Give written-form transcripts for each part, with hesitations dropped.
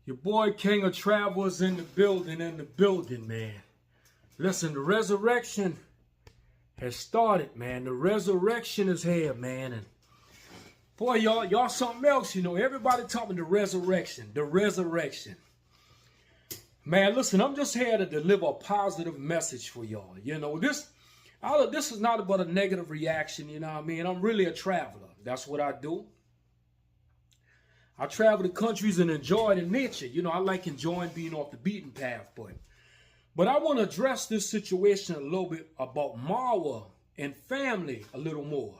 Your boy King of Travelers in the building, man. Listen, the resurrection has started, man. The resurrection is here, man. And boy, y'all something else, you know. Everybody talking the resurrection, Man, listen, I'm just here to deliver a positive message for y'all. You know, this is not about a negative reaction, you know what I mean? I'm really a traveler. That's what I do. I travel to countries and enjoy the nature. You know, I like enjoying being off the beaten path, but I want to address this situation a little bit about Marwa and family a little more.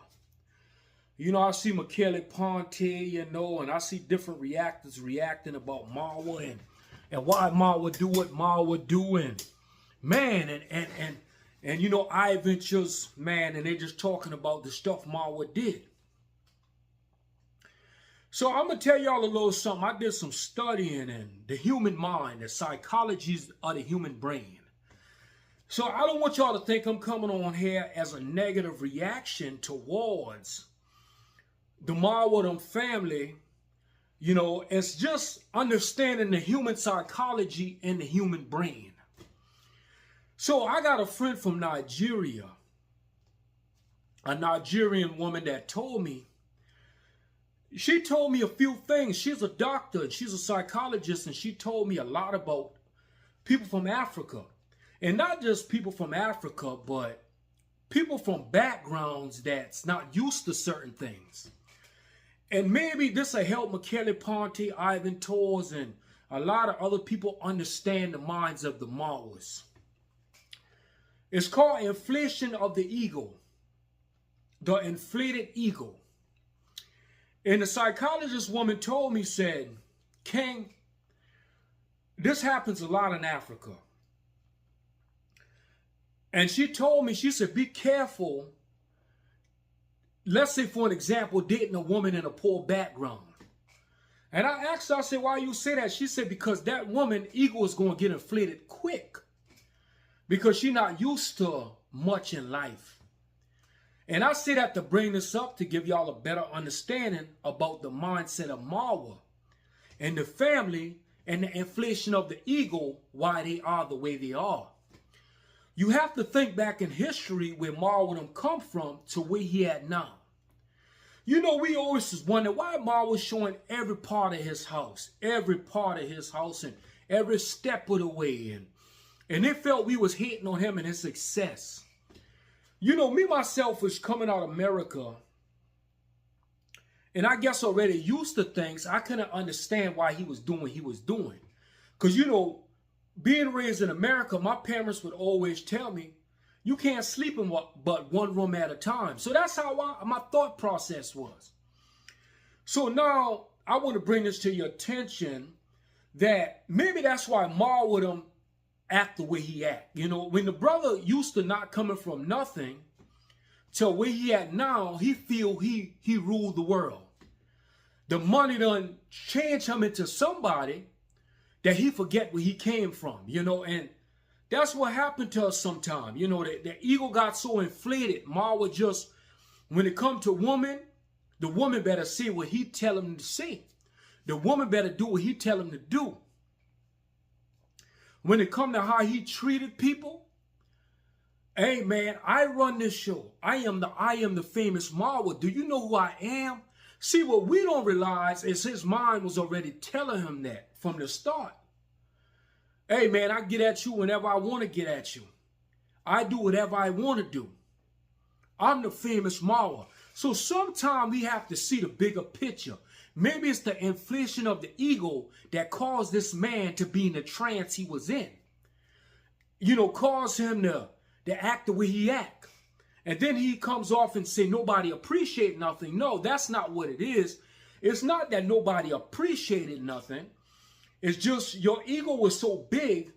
You know, I see Michele Ponte, you know, and I see different reactors reacting about Marwa and why Marwa do what Marwa do, and man, and you know, Ivan just, man, and they're just talking about the stuff Marwa did. So I'm going to tell y'all a little something. I did some studying in the human mind, the psychologies of the human brain. So I don't want y'all to think I'm coming on here as a negative reaction towards the Marwa family. You know, it's just understanding the human psychology and the human brain. So I got a friend from Nigeria, a Nigerian woman that told me, she told me a few things. She's a doctor and she's a psychologist, and she told me a lot about people from Africa. And not just people from Africa, but people from backgrounds that's not used to certain things. And maybe this will help Michele Ponte, Ivan Torres, and a lot of other people understand the minds of the Marwas. It's called inflation of the ego. The inflated ego. And the psychologist woman told me, said, King, this happens a lot in Africa. And she told me, she said, be careful. Let's say, for an example, dating a woman in a poor background. And I asked her, I said, why you say that? She said, because that woman ego is going to get inflated quick. Because she's not used to much in life. And I say that to bring this up to give y'all a better understanding about the mindset of Marwa and the family and the inflation of the ego, why they are the way they are. You have to think back in history where Marwa come from to where he at now. You know, we always just wonder why Marwa was showing every part of his house, and every step of the way. And they felt we was hating on him and his success. You know, me myself was coming out of America, and I guess already used to things. I couldn't understand why he was doing what he was doing. Because, you know, being raised in America, my parents would always tell me, you can't sleep in but one room at a time. So that's how my thought process was. So now I want to bring this to your attention that maybe that's why Marwa act the way he act. You know, when the brother used to not coming from nothing to where he at now, he feel he ruled the world. The money done changed him into somebody that he forget where he came from, you know, and that's what happened to us sometimes. You know, the ego got so inflated. Marwa just, when it come to woman, the woman better say what he tell him to say. The woman better do what he tell him to do. When it come to how he treated people, hey man, I run this show. I am the famous Marwa. Do you know who I am? See, what we don't realize is his mind was already telling him that from the start. Hey man, I get at you whenever I want to get at you. I do whatever I want to do. I'm the famous Marwa. So sometimes we have to see the bigger picture. Maybe it's the inflation of the ego that caused this man to be in the trance he was in. You know, caused him to act the way he act. And then he comes off and say nobody appreciate nothing. No, that's not what it is. It's not that nobody appreciated nothing. It's just your ego was so big,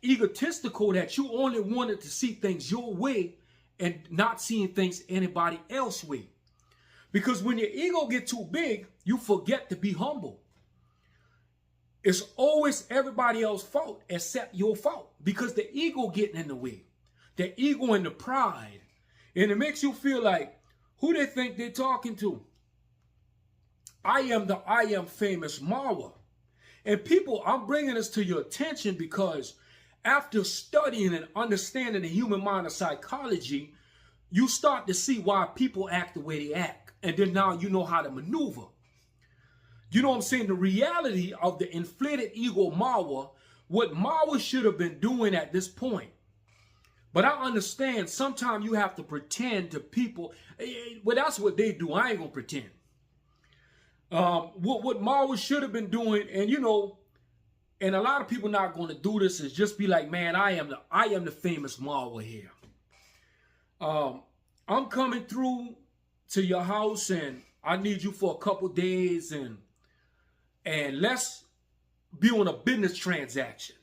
egotistical, that you only wanted to see things your way and not seeing things anybody else's way. Because when your ego get too big, you forget to be humble. It's always everybody else's fault except your fault. Because the ego getting in the way. The ego and the pride. And it makes you feel like, who they think they're talking to? I am famous Marwa. And people, I'm bringing this to your attention because after studying and understanding the human mind and psychology, you start to see why people act the way they act. And then now you know how to maneuver. You know what I'm saying? The reality of the inflated ego Marwa, what Marwa should have been doing at this point. But I understand sometimes you have to pretend to people. Well, that's what they do. I ain't going to pretend. What Marwa should have been doing, and you know, and a lot of people not going to do this, is just be like, man, I am the famous Marwa here. I'm coming through to your house and I need you for a couple days and let's be on a business transaction.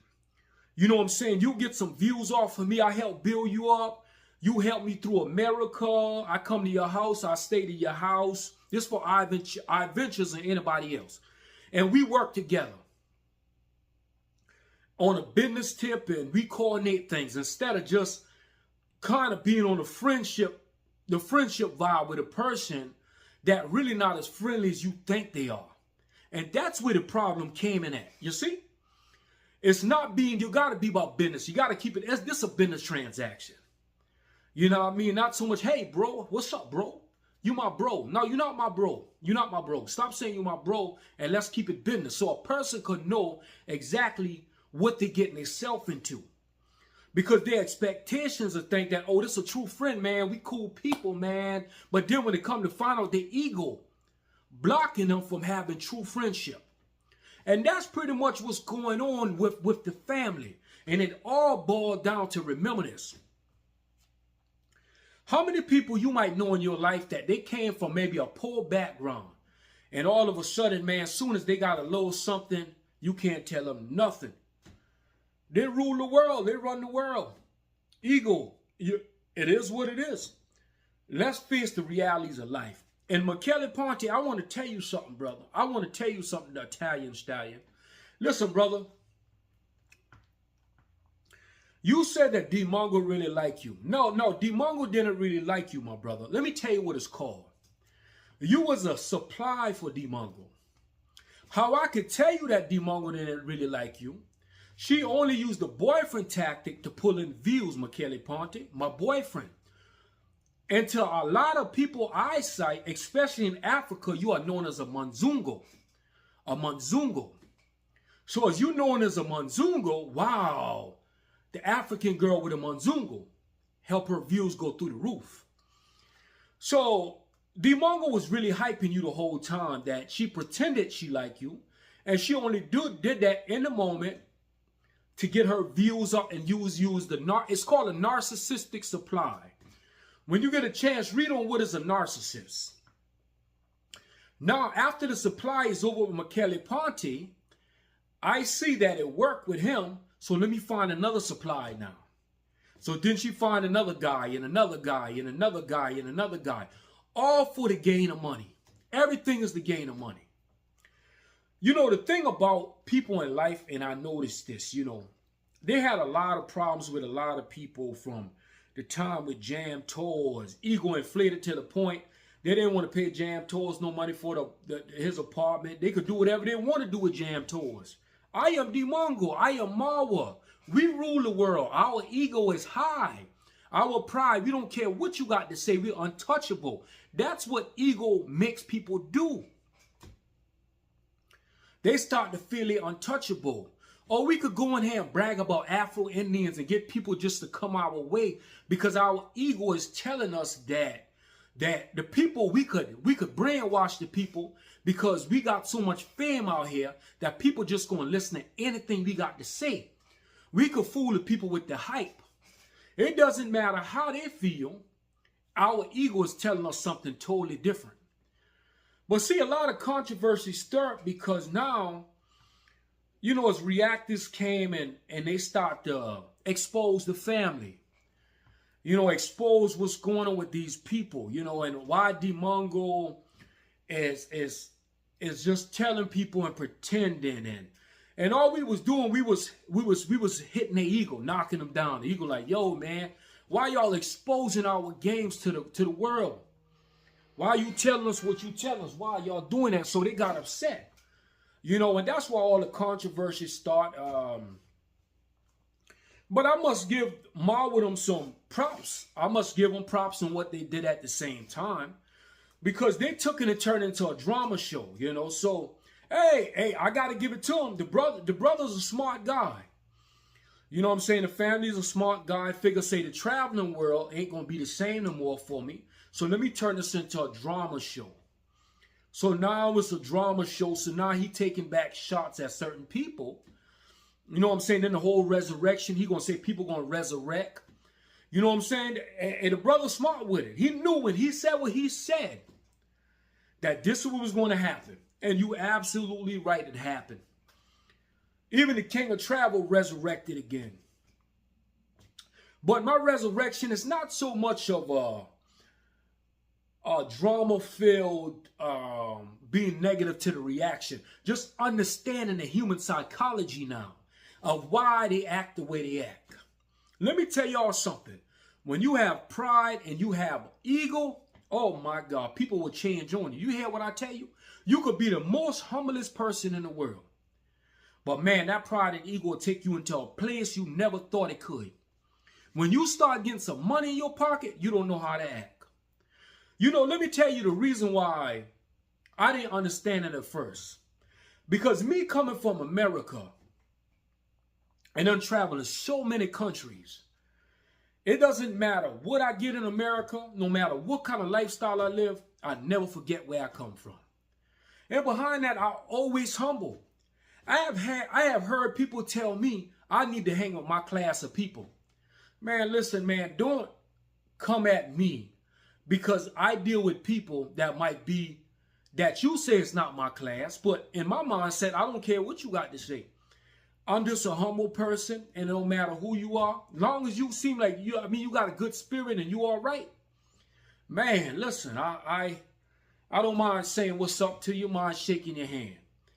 You know what I'm saying? You get some views off of me. I help build you up. You help me through America. I come to your house. I stay to your house. This for I Ventures and anybody else. And we work together on a business tip and we coordinate things instead of just kind of being on the friendship vibe with a person that really not as friendly as you think they are. And that's where the problem came in at. You see? It's not being, you got to be about business. You got to keep it, this is a business transaction. You know what I mean? Not so much, hey, bro, what's up, bro? You my bro. No, you're not my bro. You're not my bro. Stop saying you're my bro and let's keep it business. So a person could know exactly what they're getting themselves into. Because their expectations are think that, oh, this is a true friend, man. We cool people, man. But then when it comes to find out their ego, blocking them from having true friendship. And that's pretty much what's going on with the family. And it all boiled down to, remember this. How many people you might know in your life that they came from maybe a poor background and all of a sudden, man, as soon as they got a little something, you can't tell them nothing. They rule the world. They run the world. Ego, it is what it is. Let's face the realities of life. And Michele Ponte, I want to tell you something, brother. I want to tell you something, the Italian stallion. Listen, brother. You said that D Mongo really liked you. No, D Mongo didn't really like you, my brother. Let me tell you what it's called. You was a supply for D Mongo. How I could tell you that D Mongo didn't really like you, she only used the boyfriend tactic to pull in views, Michele Ponte, my boyfriend. And to a lot of people eyesight, especially in Africa, you are known as a Manzungo. A Manzungo. So as you known as a Manzungo, wow, the African girl with a Manzungo help her views go through the roof. So D Mongo was really hyping you the whole time that she pretended she liked you. And she only did that in the moment to get her views up and use it's called a narcissistic supply. When you get a chance, read on what is a narcissist. Now, after the supply is over with Michele Ponte, I see that it worked with him, so let me find another supply now. So then she find another guy and another guy and another guy and another guy, all for the gain of money. Everything is the gain of money. You know, the thing about people in life, and I noticed this, you know, they had a lot of problems with a lot of people from the time with Jam Tours, ego inflated to the point they didn't want to pay Jam Tours no money for his apartment. They could do whatever they want to do with Jam Tours. I am D Mongo. I am Marwa. We rule the world. Our ego is high. Our pride, we don't care what you got to say. We're untouchable. That's what ego makes people do. They start to feel they're untouchable. Or we could go in here and brag about Afro-Indians and get people just to come our way because our ego is telling us that the people, we could brainwash the people because we got so much fame out here that people just going to listen to anything we got to say. We could fool the people with the hype. It doesn't matter how they feel. Our ego is telling us something totally different. But see, a lot of controversy stirred because now, you know, as reactors came and they start to expose the family. You know, expose what's going on with these people, you know, and why D Mongo is just telling people and pretending and all we was doing, we was hitting their ego, knocking them down. The ego like, yo, man, why y'all exposing our games to the world? Why are you telling us what you tell us? Why y'all doing that? So they got upset. You know, and that's why all the controversies start. But I must give Marwood some props. I must give them props on what they did at the same time, because they took it and turned it into a drama show, you know. So, hey, I got to give it to him. The brother's a smart guy. You know what I'm saying? The family's a smart guy. Figure, say, the traveling world ain't going to be the same no more for me. So let me turn this into a drama show. So now it's a drama show. So now he taking back shots at certain people. You know what I'm saying? Then the whole resurrection, he going to say people going to resurrect. You know what I'm saying? And the brother's smart with it. He knew when he said what he said that this is what was going to happen. And you absolutely right, it happened. Even the king of travel resurrected again. But my resurrection is not so much of a drama-filled being negative to the reaction. Just understanding the human psychology now of why they act the way they act. Let me tell y'all something. When you have pride and you have ego, oh my God, people will change on you. You hear what I tell you? You could be the most humblest person in the world. But man, that pride and ego will take you into a place you never thought it could. When you start getting some money in your pocket, you don't know how to act. You know, let me tell you the reason why I didn't understand it at first. Because me coming from America and then traveling so many countries, it doesn't matter what I get in America, no matter what kind of lifestyle I live, I never forget where I come from. And behind that, I'm always humble. I have heard people tell me I need to hang with my class of people. Man, listen, man, don't come at me because I deal with people that might be, that you say it's not my class, but in my mindset, I don't care what you got to say. I'm just a humble person, and it don't matter who you are. As long as you seem like you got a good spirit and you all right. Man, listen, I don't mind saying what's up to you, mind shaking your hand.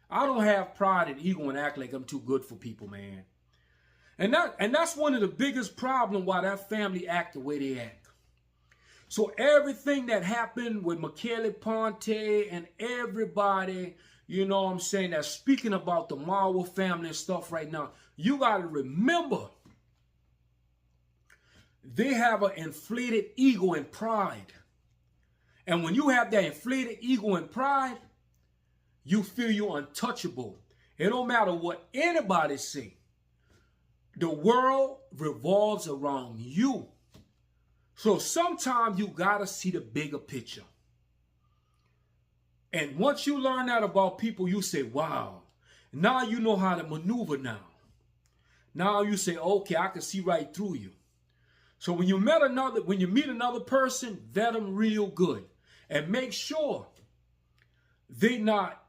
I don't have pride and ego and act like I'm too good for people, man. And that's one of the biggest problems why that family act the way they act. So everything that happened with Michele Ponte and everybody, you know what I'm saying, that's speaking about the Marwood family and stuff right now, you got to remember, they have an inflated ego and pride. And when you have that inflated ego and pride, you feel you're untouchable. It don't matter what anybody say. The world revolves around you. So sometimes you got to see the bigger picture. And once you learn that about people, you say, wow, now you know how to maneuver now. Now you say, okay, I can see right through you. So when you meet another person, vet them real good. And make sure they not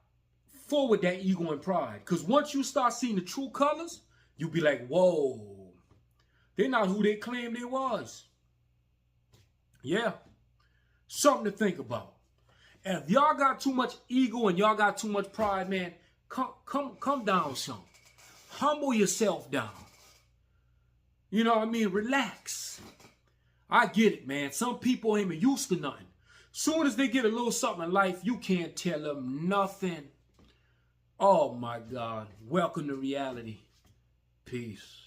full with that ego and pride. Because once you start seeing the true colors, you'll be like, whoa, they're not who they claim they was. Yeah, something to think about. And if y'all got too much ego and y'all got too much pride, man, come down some. Humble yourself down. You know what I mean? Relax. I get it, man. Some people ain't used to nothing. Soon as they get a little something in life, you can't tell them nothing. Oh, my God. Welcome to reality. Peace.